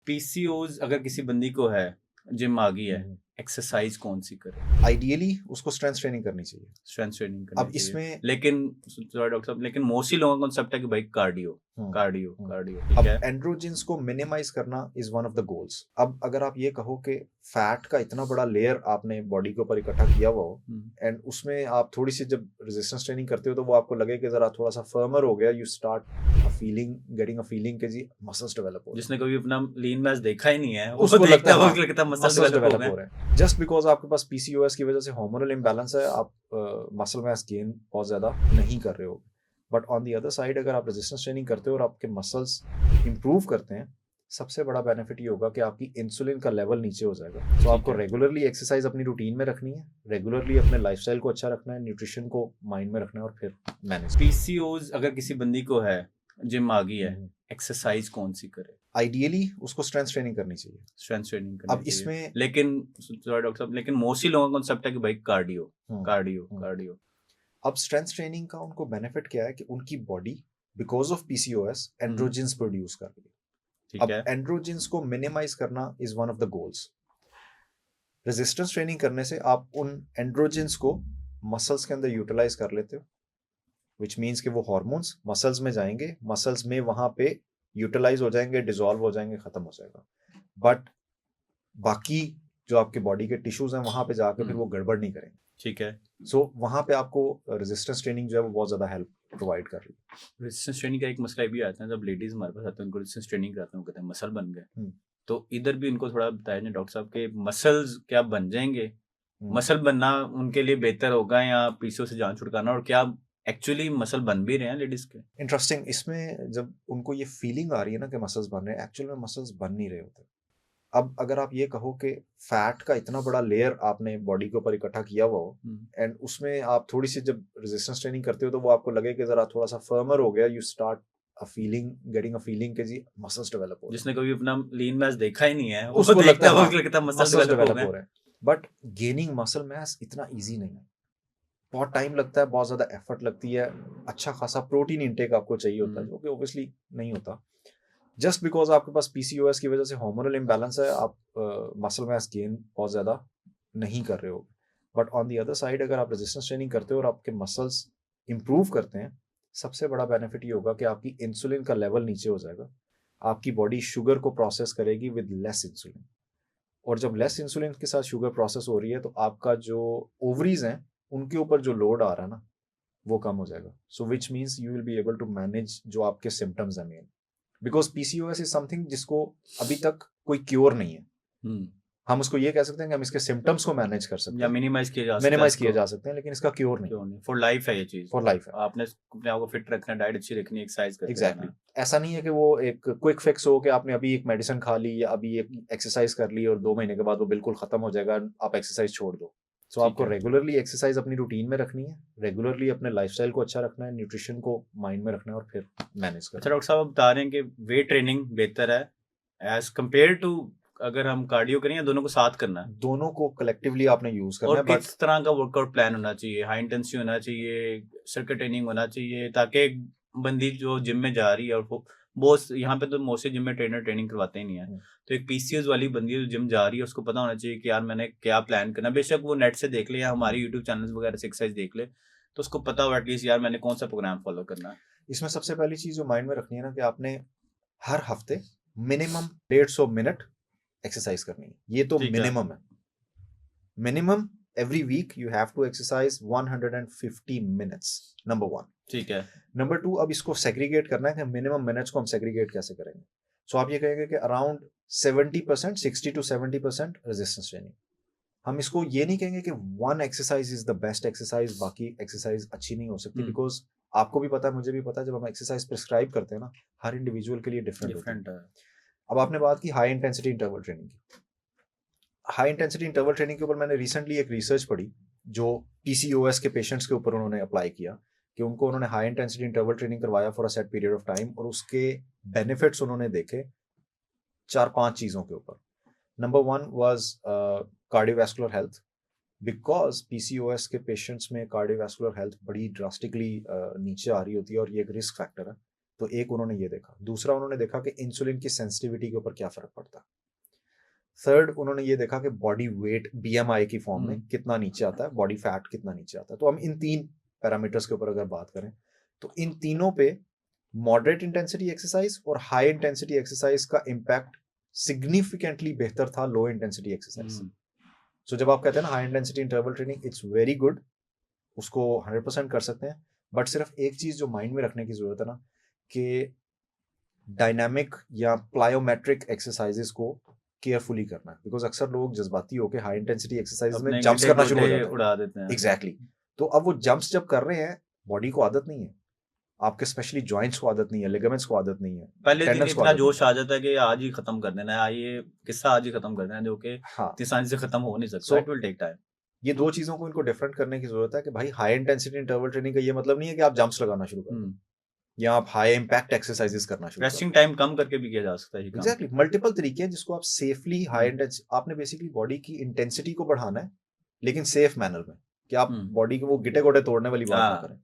PCOS अगर किसी बंदी को है, जिम आ गई है, हम्म। एक्सरसाइज कौन सी करे? आइडियली उसको स्ट्रेंथ ट्रेनिंग करनी चाहिए। स्ट्रेंथ ट्रेनिंग करनी अब चाहिए। इसमें लेकिन सॉरी डॉक्टर साहब, लेकिन मोस्टली लोगों का कॉन्सेप्ट है कि भाई कार्डियो हम्म, कार्डियो हम्म। कार्डियो, ठीक अब है। एंड्रोजेंस को मिनिमाइज करना is one of the goals. अब अगर आप ये कहो कि फैट का इतना बड़ा लेयर आपने बॉडी के ऊपर इकट्ठा किया हुआ हो हम्म, एंड उसमें आप थोड़ी सी जब रेजिस्टेंस ट्रेनिंग करते हो तो वो आपको लगे कि जरा थोड़ा सा फर्मर हो गया, you start getting a feeling कि जी मसल्स डेवलप हो रहे जिसने कभी अपना लीन मैच देखा ही नहीं है हैं, वो उसको लगता देखता है है, हाँ वो लगता है मसल मसल्स डेवलप हो डेवलप गए। हो रहे हैं। जस्ट बिकॉज आपके पास पीसीओएस की वजह से हार्मोनल इम्बैलेंस है, आप मसल मास गेन बहुत ज्यादा नहीं कर रहे हो। But on the other side अगर आप रेजिस्टेंस ट्रेनिंग करते हो और आपके मसल्स इंप्रूव करते हैं, सबसे बड़ा बेनिफिट ये होगा कि आपकी इंसुलिन का लेवल नीचे हो जाएगा। तो आपको है। रेगुलरली एक्सरसाइज अपनी रूटीन में रखनी है, रेगुलरली अपने लाइफस्टाइल को अच्छा रखना है, न्यूट्रिशन को माइंड में रखना है और फिर मैनेज। पीसीओज अगर किसी बंदी को है, जिम आ गई है, एक्सरसाइज कौन सी करे? आइडियली उसको स्ट्रेंथ ट्रेनिंग करनी चाहिए। स्ट्रेंथ ट्रेनिंग करनी अब चाहिए। इसमें लेकिन सॉरी डॉक्टर साहब, लेकिन मोस्टली लोगों का कॉन्सेप्ट है कि भाई कार्डियो हम्म, कार्डियो हम्म। कार्डियो। अब स्ट्रेंथ ट्रेनिंग का उनको बेनिफिट क्या है कि उनकी body because of PCOS androgens produce कर रही है। ठीक अब है। एंड्रोजेंस को मिनिमाइज करना is one of the goals. Resistance training करने से आप उन एंड्रोजेंस को मसल्स के अंदर यूटिलाइज कर लेते हो, विच मीन्स कि वो हॉर्मोन्स मसल्स में जाएंगे, मसल्स में वहां पे यूटिलाइज हो जाएंगे, डिजोल्व हो जाएंगे, खत्म हो जाएगा। बट बाकी जो आपके बॉडी के टिश्यूज हैं वहां पे जाके फिर वो गड़बड़ नहीं करेंगे। ठीक है। सो वहां पे आपको रेजिस्टेंस ट्रेनिंग जो है वो बहुत ज्यादा हेल्प प्रोवाइड कर रही रेजिस्टेंस ट्रेनिंग का एक मसला ये भी आता है, जब लेडीज हमारे पास आते हैं उनको रेजिस्टेंस ट्रेनिंग कराते हैं, वो कहते हैं मसल बन गए। है। तो इधर भी इनको थोड़ा बताया जाए डॉक्टर साहब के मसल्स क्या बन जाएंगे, मसल बनना उनके लिए बेहतर होगा या पीसीओ से जान छुटकाना, और क्या एक्चुअली मसल बन भी रहे हैं लेडीज के? इंटरेस्टिंग, इसमें जब उनको ये फीलिंग आ रही है ना कि मसल्स बन रहे हैं, एक्चुअल में मसल्स बन नहीं रहे होते। अब अगर आप ये कहो कि फैट का इतना बड़ा लेयर आपने बॉडी के ऊपर इकट्ठा किया हुआ हो एंड उसमें आप थोड़ी सी जब रेजिस्टेंस ट्रेनिंग करते हो तो वो आपको लगे कि जरा थोड़ा सा फर्मर हो गया, you start getting a feeling कि जी मसल्स डेवलप हो रहे जिसने कभी अपना लीन मैच देखा ही नहीं है हैं, वो उसको लगता देखता है है, हाँ वो लगता है मसल मसल्स डेवलप हो डेवलप गए। हो रहे हैं। बट गेनिंग मसल मास इतना ईजी नहीं है, बहुत टाइम लगता है, बहुत ज्यादा एफर्ट लगती है, अच्छा खासा प्रोटीन इंटेक आपको चाहिए होता है जो कि ऑब्वियसली नहीं होता। जस्ट बिकॉज आपके पास पीसीओएस की वजह से हार्मोनल इम्बैलेंस है, आप मसल मास गेन बहुत ज्यादा नहीं कर रहे हो। But on the other side अगर आप रेजिस्टेंस ट्रेनिंग करते हो और आपके मसल्स इंप्रूव करते हैं, सबसे बड़ा बेनिफिट ये होगा कि आपकी इंसुलिन का लेवल नीचे हो जाएगा, आपकी बॉडी शुगर को प्रोसेस करेगी विद लेस इंसुलिन। और जब लेस इंसुलिन के साथ शुगर प्रोसेस हो रही है तो आपका जो ओवरीज हैं उनके ऊपर जो लोड आ रहा है ना वो कम हो जाएगा। So which means you will be able to manage जो आपके सिम्टम्स हैं मेन, बिकॉज पीसीओएस इज समथिंग जिसको अभी तक कोई क्योर नहीं है। हम उसको ये कह सकते हैं कि हम इसके सिम्टम्स को मैनेज कर सकते या हैं, मिनिमाइज किया जा सकता है मिनिमाइज किए इसको। जा सकते हैं, लेकिन इसका क्योर नहीं क्यों है। नहीं, फॉर लाइफ है ये चीज। फॉर लाइफ है। आपने अपने आप को फिट रखना, डाइट अच्छी रखनी, एक्सरसाइज करते एग्जैक्टली रहना। ऐसा नहीं है कि वो एक क्विक फिक्स हो कि आपने अभी एक मेडिसिन खा ली या अभी एक एक्सरसाइज कर ली और 2 महीने के बाद वो बिल्कुल खत्म हो जाएगा, आप एक्सरसाइज छोड़ दो। सो ठीक आपको है। रेगुलरली एक्सरसाइज अपनी रूटीन में रखनी है, रेगुलरली अपने लाइफस्टाइल को अच्छा रखना है, न्यूट्रिशन को माइंड में रखना है और फिर मैनेज अच्छा करना है। डॉक्टर साहब, आप बता रहे हैं कि वेट ट्रेनिंग बेहतर है एज कम्पेयर टू अगर हम कार्डियो करें, या दोनों को साथ करना है? दोनों को कलेक्टिवली आपने यूज करना और है। बट किस तरह का वर्कआउट प्लान होना चाहिए? हाई इंटेंसिटी होना चाहिए, सर्किट ट्रेनिंग होना चाहिए, ताकि एक बंदी जो जिम में जा रही है, और वो बहुत यहाँ पे तो मोस्टली जिम में ट्रेनर ट्रेनिंग करवाते ही नहीं है, तो एक पीसीएस वाली बंदी जो जिम जा रही है उसको पता होना चाहिए कि यार मैंने क्या प्लान करना। बेशक वो नेट से देख ले या हमारे यूट्यूब चैनल वगैरह से एक्सरसाइज देख ले, तो उसको पता हो एटलीस्ट यार मैंने कौन सा प्रोग्राम फॉलो करना है। इसमें सबसे पहली चीज जो माइंड में रखनी है ना कि आपने हर हफ्ते मिनिमम 150 मिनट एक्सरसाइज करनी है, ये तो ठीक है। मिनिमम है। Minimum every week you have to exercise 150 minutes, number one. ठीक है। नंबर टू, अब इसको सेग्रीगेट करना है कि मिनिमम मिनट्स को हम सेग्रीगेट कैसे करेंगे। सो आप ये कहेंगे कि अराउंड 70%, 60 to 70% रेजिस्टेंस ट्रेनिंग। हम इसको ये नहीं कहेंगे कि one exercise is the best exercise, बाकी एक्सरसाइज अच्छी नहीं हो सकती, बिकॉज आपको भी पता है, मुझे भी पता है, जब हम एक्सरसाइज प्रिस्क्राइब करते हैं ना, हर इंडिविजुअल के लिए डिफरेंट होती है। डिफरेंट है। अब आपने बात की हाई इंटेंसिटी इंटरवल ट्रेनिंग की। हाई इंटेंसिटी इंटरवल ट्रेनिंग के ऊपर मैंने रिसेंटली एक रिसर्च पढ़ी जो पीसीओएस के पेशेंट्स के ऊपर उन्होंने अप्लाई किया, कि उन्होंने हाई इंटेंसिटी इंटरवल ट्रेनिंग करवाया for a set period of time और उसके बेनिफिट्स उन्होंने देखे 4-5 चीज़ों के ऊपर। Number one was cardiovascular health, because PCOS के पेशेंट्स में कार्डियोवैस्कुलर हेल्थ बड़ी ड्रास्टिकली नीचे आ रही होती है और ये एक रिस्क फैक्टर है। तो एक उन्होंने ये देखा। दूसरा उन्होंने देखा कि इंसुलिन की सेंसिटिविटी के ऊपर क्या फर्क पड़ता है। थर्ड उन्होंने ये देखा कि बॉडी वेट बीएमआई की फॉर्म में कितना नीचे आता है, बॉडी फैट कितना नीचे आता है। तो हम इन 3 पैरामीटर्स के ऊपर अगर बात करें तो इन तीनों पे मॉडरेट इंटेंसिटी एक्सरसाइज और हाई इंटेंसिटी एक्सरसाइज का इम्पैक्ट सिग्निफिकेंटली बेहतर था लो इंटेंसिटी एक्सरसाइज से। सो जब आप कहते हैं ना high intensity interval training, it's very good, उसको 100% कर सकते हैं, बट सिर्फ एक चीज जो माइंड में रखने की जरूरत है ना कि डायनामिक या प्लायोमेट्रिक एक्सरसाइजेस को केयरफुली करना है, बिकॉज अक्सर लोग जज्बाती होकर हाई इंटेंसिटी एक्सरसाइज में जंप्स करना शुरू हो जाते हैं, उड़ा देते हैं। एग्जैक्टली। तो अब वो जंप्स जब कर रहे हैं, बॉडी को आदत नहीं है, आपके स्पेशली जॉइंट्स को आदत नहीं है, लिगामेंट्स को आदत नहीं है, पहले दिन टेंडन्स को इतना आदत जोश नहीं आ जाता है कि आज ही खत्म कर देना है, ये किस्सा आज ही खत्म कर देना है, जो कि है। हाँ, इतनी आसानी से खत्म हो नहीं सकता। So, it will take time. ये दो चीजों को इनको डिफरेंट करने की जरूरत है कि भाई हाई इंटेंसिटी इंटरवल ट्रेनिंग का ये मतलब नहीं है कि आप जंप्स लगाना शुरू करें या आप हाई इंपैक्ट एक्सरसाइजेस करना शुरू करें। रेस्टिंग टाइम कम करके भी किया जा सकता है ये काम। एग्जैक्टली, मल्टीपल तरीके हैं जिसको आप सेफली हाई इंटेंसिटी, आपने बेसिकली बॉडी की इंटेंसिटी को बढ़ाना है लेकिन सेफ मैनर में, कि आप बॉडी को वो गिटे गोटे तोड़ने वाली बात ना हाँ। करें।